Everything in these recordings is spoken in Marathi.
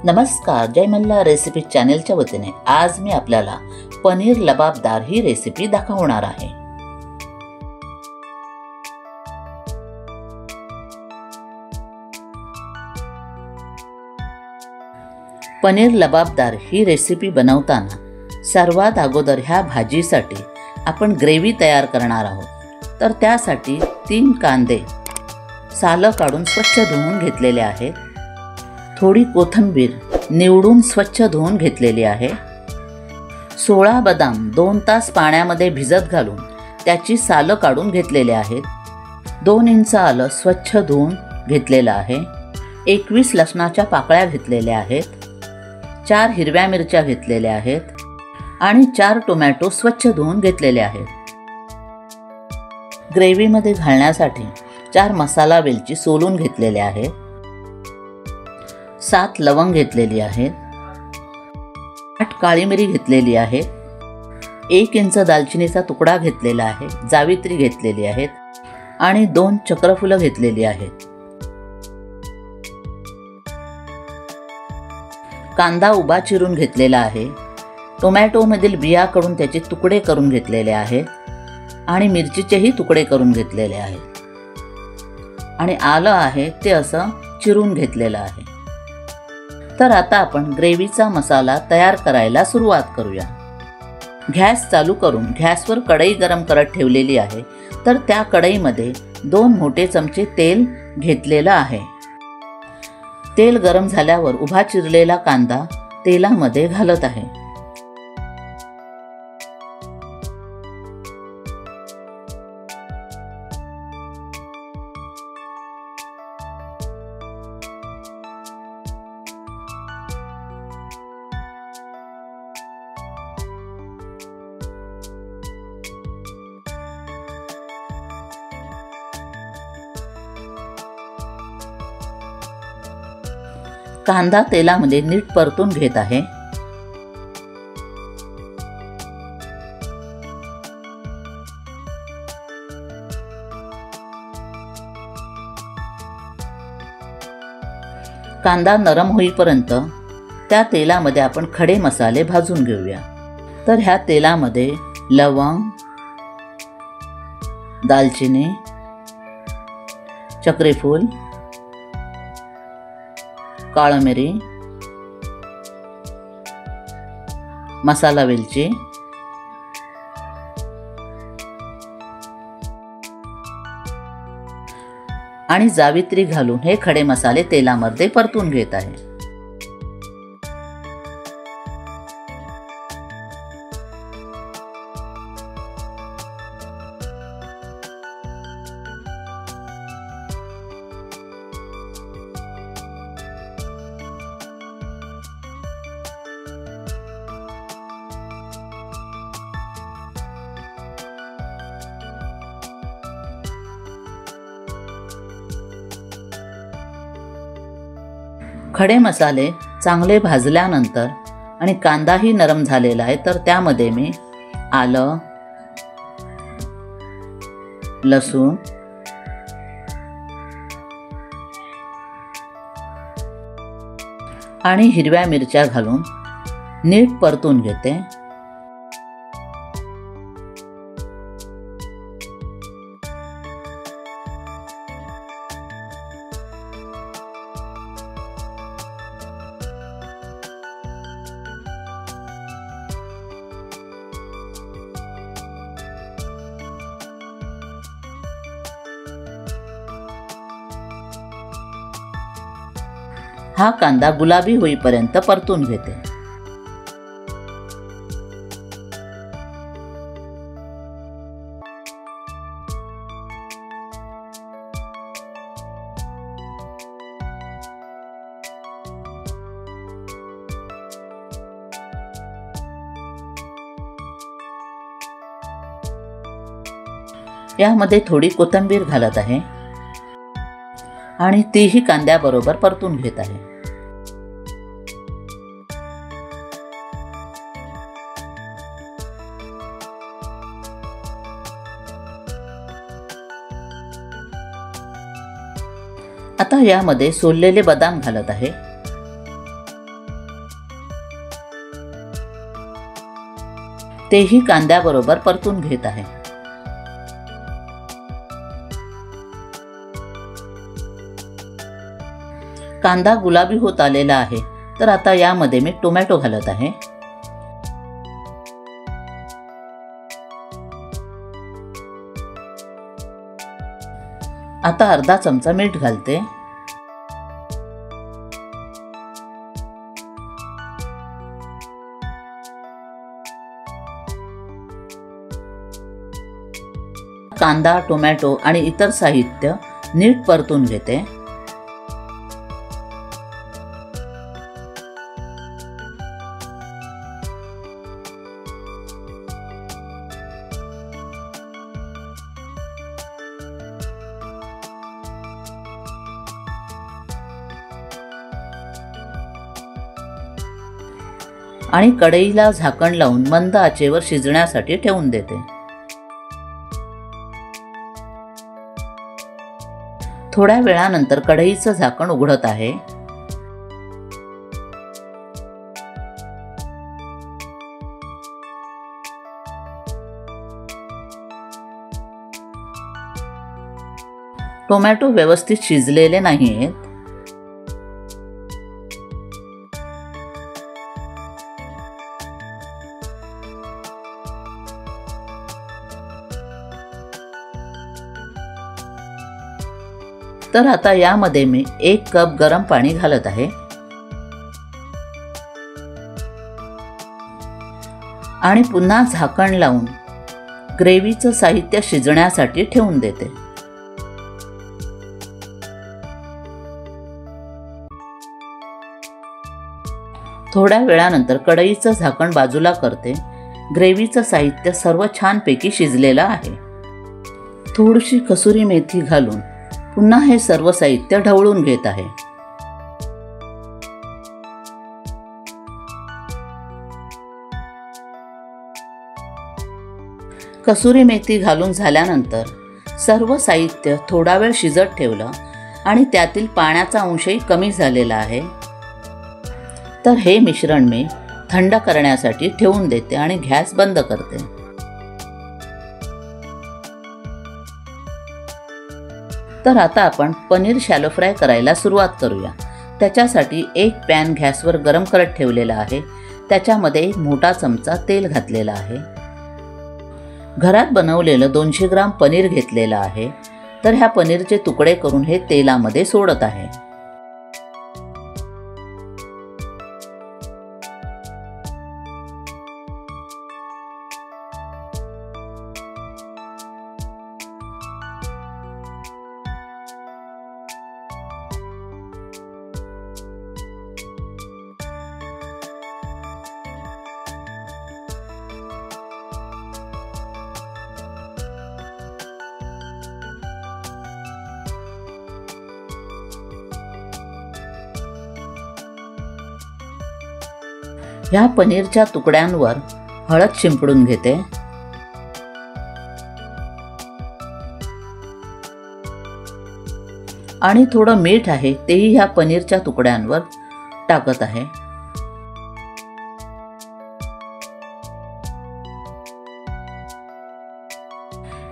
नमस्कार, जय मल्हार रेसिपी चॅनलच्या वतीने आज मी आपल्याला पनीर लबाबदार ही रेसिपी दाखवणार आहे। पनीर लबाबदार ही रेसिपी बनवताना सर्वात अगोदर ह्या भाजीसाठी आपण ग्रेव्ही तयार करणार आहोत। तर त्यासाठी 3 कांदे सालं काढून स्वच्छ धुवून घेतलेले आहेत। थोडी कोथिंबीर निवडून स्वच्छ धुवून घेतलेली आहे। 16 बदाम 2 तास पाण्यामध्ये भिजत घालून त्याची सालं काढून घेतलेले आहेत। 2 इंच आलं स्वच्छ धुवून घेतलेलं आहे। 21 लसणाच्या पाकळ्या घेतलेल्या आहेत। 4 हिरव्या मिरच्या घेतलेल्या आहेत आणि 4 टोमॅटो स्वच्छ धुवून घेतलेले आहेत। ग्रेव्हीमध्ये घालण्यासाठी 4 मसाला वेलची सोलून घेतलेले आहेत। 7 लवंग घेतलेली आहेत। 8 काळी मिरी घेतलेली आहे। 1 इंच दालचिनीचा तुकडा घेतलेला आहे। जावित्री घेतलेली आहेत आणि 2 चक्रफुलं घेतलेली आहेत। कांदा उभा चिरून घेतलेला आहे। टोमॅटो मधील बिया काढून त्याचे तुकडे करून घेतलेले आहेत आणि मिरचीचेही तुकडे करून घेतलेले आहेत आणि आलं आहे ते असं चिरून घेतलेलं आहे। तर आता आपण ग्रेव्हीचा मसाला तयार करायला सुरुवात करूया। गॅस चालू करून गॅसवर कढई गरम करत ठेवलेली आहे। तर त्या कढईमध्ये 2 मोठे चमचे तेल घेतलेलं आहे। तेल गरम झाल्यावर उभा चिरलेला कांदा तेलामध्ये घालत आहे। कांदा तेलामध्ये नीट परतून घेत आहे। कांदा नरम होईपर्यंत त्या तेलामध्ये आपण खडे मसाले भाजून घेऊया। तर ह्या तेलामध्ये लवंग, दालचिनी, चक्रीफूल, काळी मिरी, मसाला वेलची, आणि जावित्री घालून हे खडे मसाले तेलामध्ये परतून घेत आहे। खडे मसाले चांगले भाजल्यानंतर आणि कांदाही नरम झालेला आहे तर त्यामध्ये मी आलं, लसूण, आणि हिरव्या मिरच्या घालून नीट परतून घेते। हा कांदा गुलाबी होईपर्यंत परतून घेते। यामध्ये थोडी कोथिंबीर घालत आहे आणि तीही कांद्याबरोबर परतून घेत आहे। आता यामध्ये सोललेले बदाम घालत आहे। तेही कांद्याबरोबर परतून घेत आहे. कांदा गुलाबी होत आलेला आहे, तर आता यामध्ये मी टोमॅटो घालत आहे. आता अर्धा चमचा मीठ घालते. कांदा, टोमॅटो आणि इतर साहित्य नीट परतून घेते. आणि कढईला झाकण लावून मंद आचेवर शिजण्यासाठी ठेवून देते. थोड्या वेळानंतर कढईचं झाकण उघडत आहे. टोमॅटो व्यवस्थित शिजलेले नाहीयेत. तर आता यामध्ये मी 1 कप गरम पाणी घालत आहे आणि पुन्हा झाकण लावून ग्रेव्हीचं साहित्य शिजण्यासाठी ठेवून देते. थोड्या वेळानंतर कढईचं झाकण बाजूला करते. ग्रेव्हीचं साहित्य सर्व छानपैकी शिजलेलं आहे. थोडीशी कसुरी मेथी घालून पुन्हा हे सर्व साहित्य ढवळून घेत आहे. कसुरी मेथी घालून झाल्यानंतर सर्व साहित्य थोडा वेळ शिजत ठेवलं आणि त्यातील पाण्याचा अंशही कमी झालेला आहे. तर हे मिश्रण मी थंड करण्यासाठी ठेवून देते आणि गॅस बंद करते. तर आता आपण पनीर शॅलो फ्राय करायला सुरुवात करूया. त्याच्यासाठी एक पॅन गॅसवर गरम करत ठेवलेला आहे. त्याच्यामध्ये 1 मोठा चमचा तेल घातलेला आहे. घरात बनवलेलं 200 ग्राम पनीर घेतलेलं आहे. तर ह्या पनीरचे तुकडे करून हे तेलामध्ये सोडत आहे. ह्या पनीरच्या तुकड्यांवर हळद शिंपडून घेते. आणि थोडं मीठ आहे तेही ह्या पनीरच्या तुकड्यांवर टाकत आहे.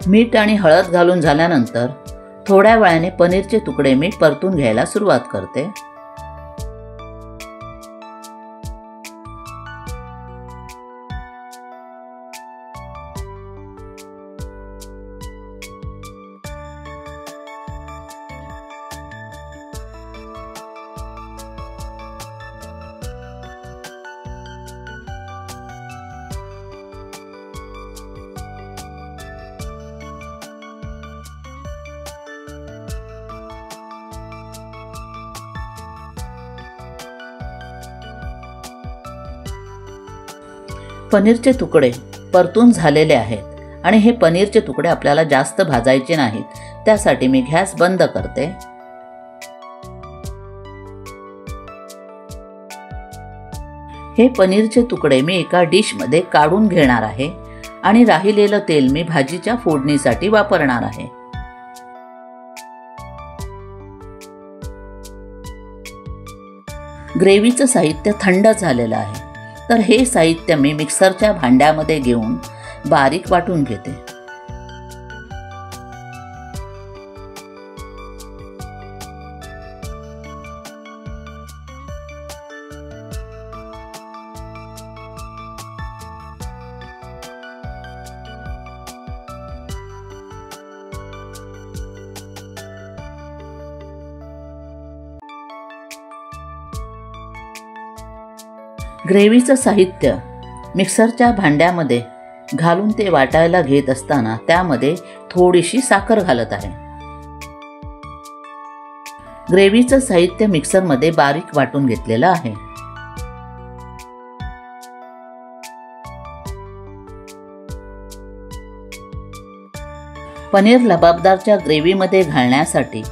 मीठ आणि हळद घालून झाल्यानंतर थोड्या वेळाने पनीरचे तुकडे मी परतून घ्यायला सुरुवात करते. पनीरचे तुकडे परतून झालेले आहेत आणि हे पनीरचे तुकडे आपल्याला जास्त भाजायचे नाहीत. त्यासाठी मी गॅस बंद करते. हे पनीरचे तुकडे मी एका डिशमध्ये काढून घेणार आहे आणि राहिलेलं तेल मी भाजीच्या फोडणीसाठी वापरणार आहे. ग्रेव्हीचं साहित्य थंड झालेलं आहे. तर हे साहित्य मी मिक्सरच्या भांड्यामध्ये घेऊन बारीक वाटून घेते. ग्रेव्हीचं साहित्य मिक्सरच्या भांड्यामध्ये घालून ते वाटायला घेत असताना त्यामध्ये थोडीशी साखर घालत आहे. ग्रेव्हीचं साहित्य मिक्सरमध्ये बारीक वाटून घेतलेलं आहे. पनीर लबाबदारच्या ग्रेव्हीमध्ये घालण्यासाठी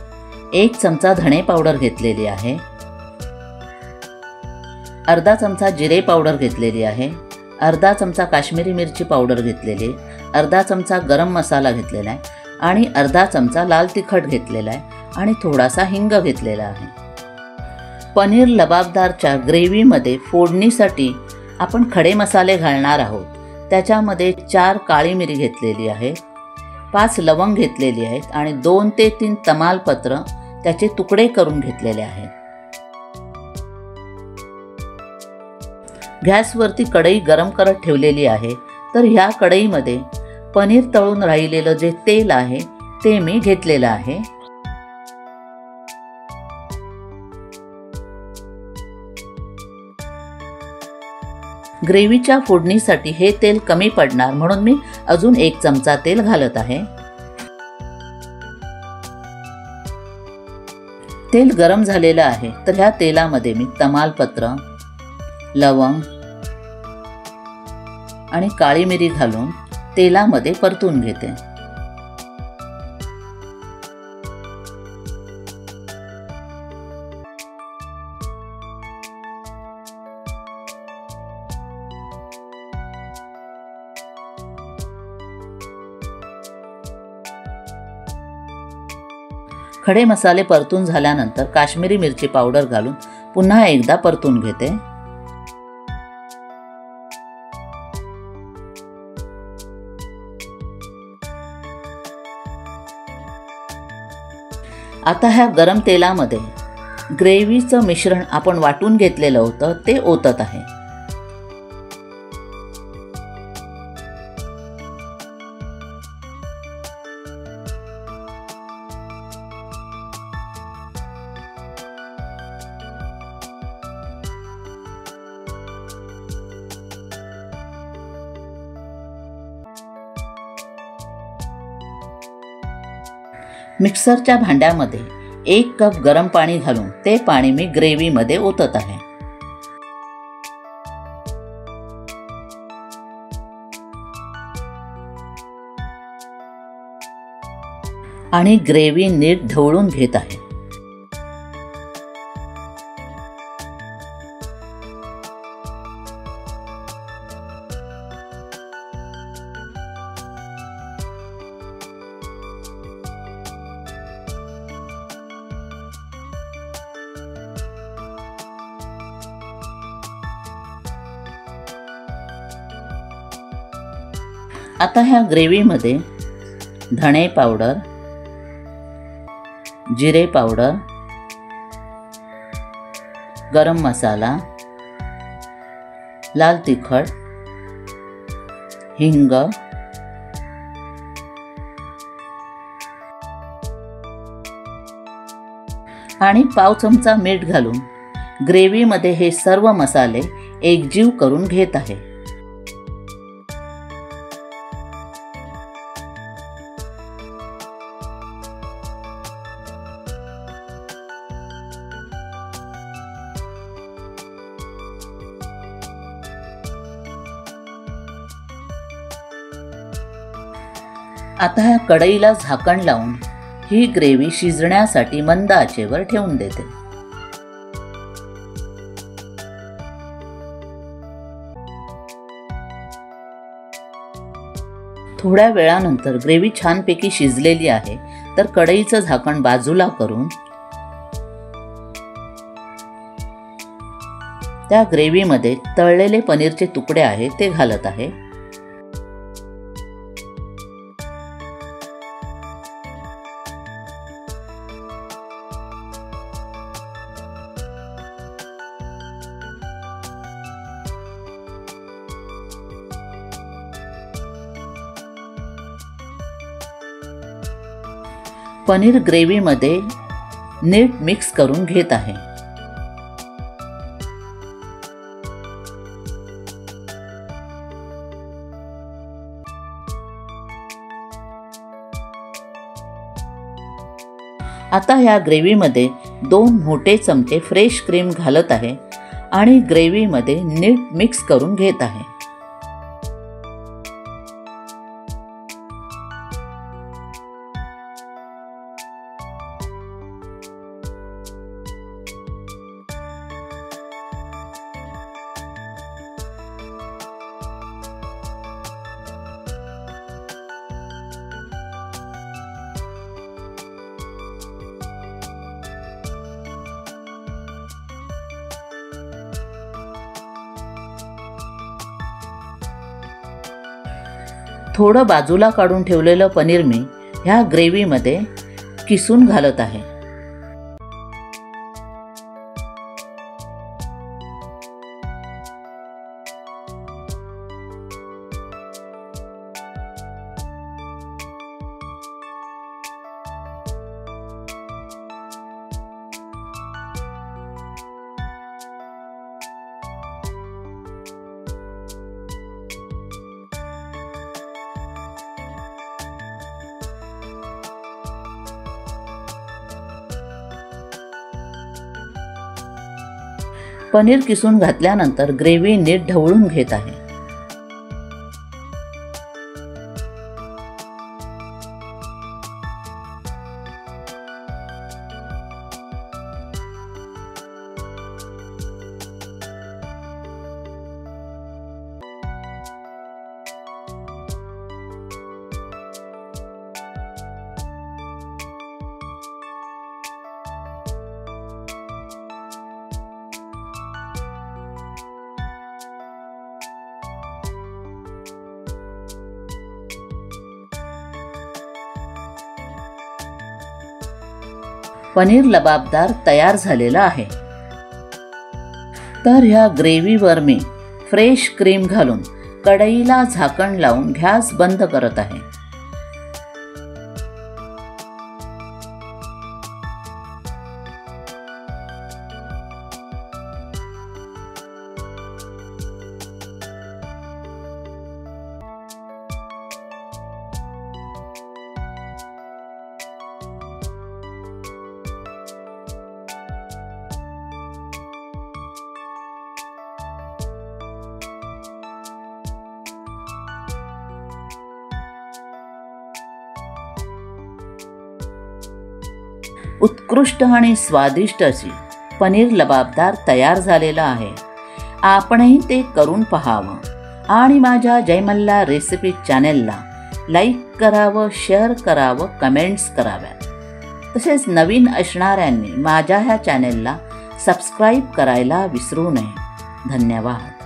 1 चमचा धणे पावडर घेतलेली आहे, अर्धा चमचा जिरे पावडर घेतलेली आहे, अर्धा चमचा काश्मीरी मिरची पावडर घेतलेली, अर्धा चमचा गरम मसाला घेतलेला आहे आणि अर्धा चमचा लाल तिखट घेतलेला आहे आणि थोडासा हिंग घेतलेला आहे. पनीर लबाबदारच्या ग्रेव्हीमध्ये फोडणीसाठी आपण खडे मसाले घालणार आहोत. त्याच्यामध्ये 4 काळी मिरी घेतलेली आहे, 5 लवंग घेतलेली आहेत आणि 2 ते 3 तमालपत्र त्याचे तुकडे करून घेतलेले आहेत. गॅसवरती कढई गरम करत ठेवलेली आहे. तर ह्या कढईमध्ये पनीर तळून राहिलेलं जे तेल आहे ते मी घेतलेलं आहे. ग्रेव्हीच्या फोडणीसाठी हे तेल कमी पडणार म्हणून मी अजून 1 चमचा तेल घालत आहे. तेल गरम झालेलं आहे तर ह्या तेलामध्ये मी तमालपत्र, लवंग आणि काळी मिरी घालून तेलामध्ये परतून घेते. खडे मसाले परतून झाल्यानंतर काश्मीरी मिरची पावडर घालून पुन्हा एकदा परतून घेते. आता ह्या गरम तेलामध्ये ग्रेव्हीचं मिश्रण आपण वाटून घेतलेलं होतं ते ओतत आहे. मिक्सरच्या भांड्यामध्ये 1 कप गरम पाणी घालून ते पाणी मी ग्रेव्हीमध्ये ओतत आहे. आणि ग्रेव्ही नीट ढवळून घेत आहे. आता ह्या ग्रेव्हीमध्ये धणे पावडर, जिरे पावडर, गरम मसाला, लाल तिखट, हिंग आणि पाव चमचा मीठ घालून ग्रेव्हीमध्ये हे सर्व मसाले एकजीव करून घेत आहे. आता ह्या कढईला झाकण लावून ही ग्रेव्ही शिजण्यासाठी मंद आचेवर ठेवून देते. थोड्या वेळानंतर ग्रेव्ही छानपैकी शिजलेली आहे. तर कढईचं झाकण बाजूला करून त्या ग्रेव्हीमध्ये तळलेले पनीरचे तुकडे आहे ते घालत आहे. पनीर ग्रेव्हीमध्ये नीट मिक्स करून घेत आहे. आता ह्या ग्रेव्हीमध्ये 2 मोठे चमचे फ्रेश क्रीम घालत आहे आणि ग्रेव्हीमध्ये नीट मिक्स करून घेत आहे. थोडं बाजूला काढून ठेवलेलं पनीर मी ह्या ग्रेव्हीमध्ये किसून घालत आहे. पनीर किसून घातल्यानंतर ग्रेव्ही नीट ढवळून घेत आहे. पनीर लबाबदार तयार झालेला आहे. तर ह्या ग्रेव्हीवर मी फ्रेश क्रीम घालून कढईला झाकण लावून गॅस बंद करत आहे. उत्कृष्ट आणि स्वादिष्ट अशी पनीर लबाबदार तयार झालेला आहे. आपणही ते करून पहावं आणि माझ्या जय मल्हार रेसिपी चॅनेलला लाईक करावं, शेअर करावं, कमेंट्स कराव्यात. तसेच नवीन असणाऱ्यांनी माझ्या ह्या चॅनेलला सबस्क्राईब करायला विसरू नये. धन्यवाद.